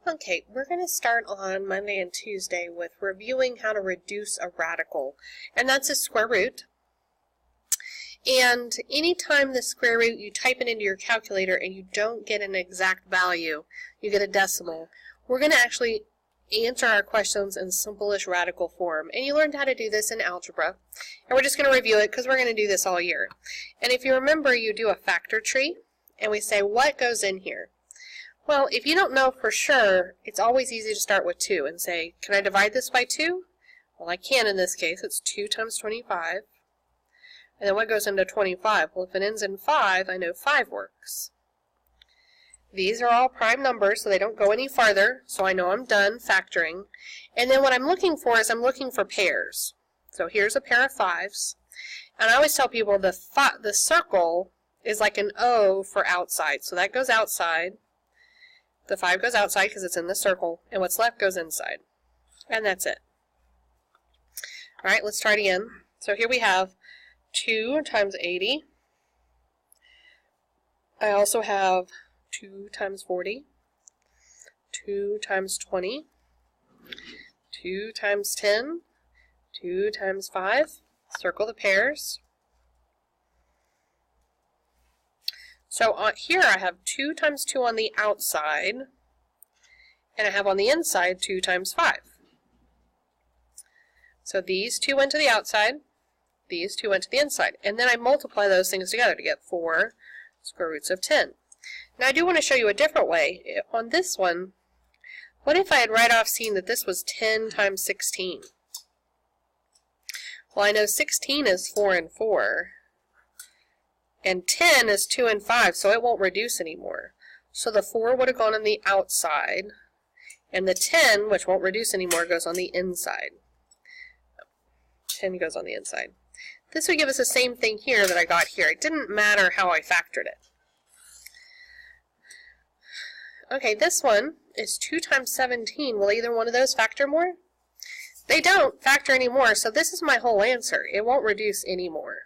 Okay, we're going to start on Monday and Tuesday with reviewing how to reduce a radical, and that's a square root. And anytime the square root, you type it into your calculator and you don't get an exact value, you get a decimal, we're going to actually answer our questions in simplest radical form. And you learned how to do this in algebra, and we're just going to review it because we're going to do this all year. And if you remember, you do a factor tree, and we say, what goes in here? Well, if you don't know for sure, it's always easy to start with 2 and say, can I divide this by 2? Well, I can in this case. It's 2 times 25. And then what goes into 25? Well, if it ends in 5, I know 5 works. These are all prime numbers, so they don't go any farther, so I know I'm done factoring. And then what I'm looking for is I'm looking for pairs. So here's a pair of 5s. And I always tell people the circle is like an O for outside, so that goes outside. The 5 goes outside because it's in the circle, and what's left goes inside. And that's it. All right, let's try it again. So here we have 2 times 80. I also have 2 times 40, 2 times 20, 2 times 10, 2 times 5. Circle the pairs. So here I have 2 times 2 on the outside, and I have on the inside 2 times 5. So these 2 went to the outside, these 2 went to the inside, and then I multiply those things together to get 4 square roots of 10. Now I do want to show you a different way. On this one, what if I had right off seen that this was 10 times 16? Well, I know 16 is 4 and 4. And 10 is 2 and 5, so it won't reduce anymore. So the 4 would have gone on the outside, and the 10, which won't reduce anymore, goes on the inside. 10 goes on the inside. This would give us the same thing here that I got here. It didn't matter how I factored it. Okay, this one is 2 times 17. Will either one of those factor more? They don't factor anymore, so this is my whole answer. It won't reduce anymore.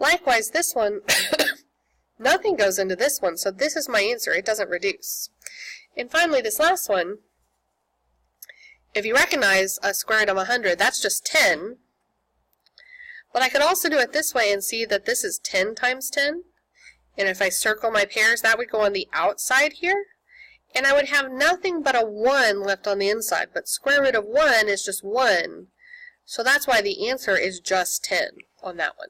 Likewise, this one, nothing goes into this one, so this is my answer. It doesn't reduce. And finally, this last one, if you recognize a square root of 100, that's just 10. But I could also do it this way and see that this is 10 times 10. And if I circle my pairs, that would go on the outside here. And I would have nothing but a 1 left on the inside. But square root of 1 is just 1. So that's why the answer is just 10 on that one.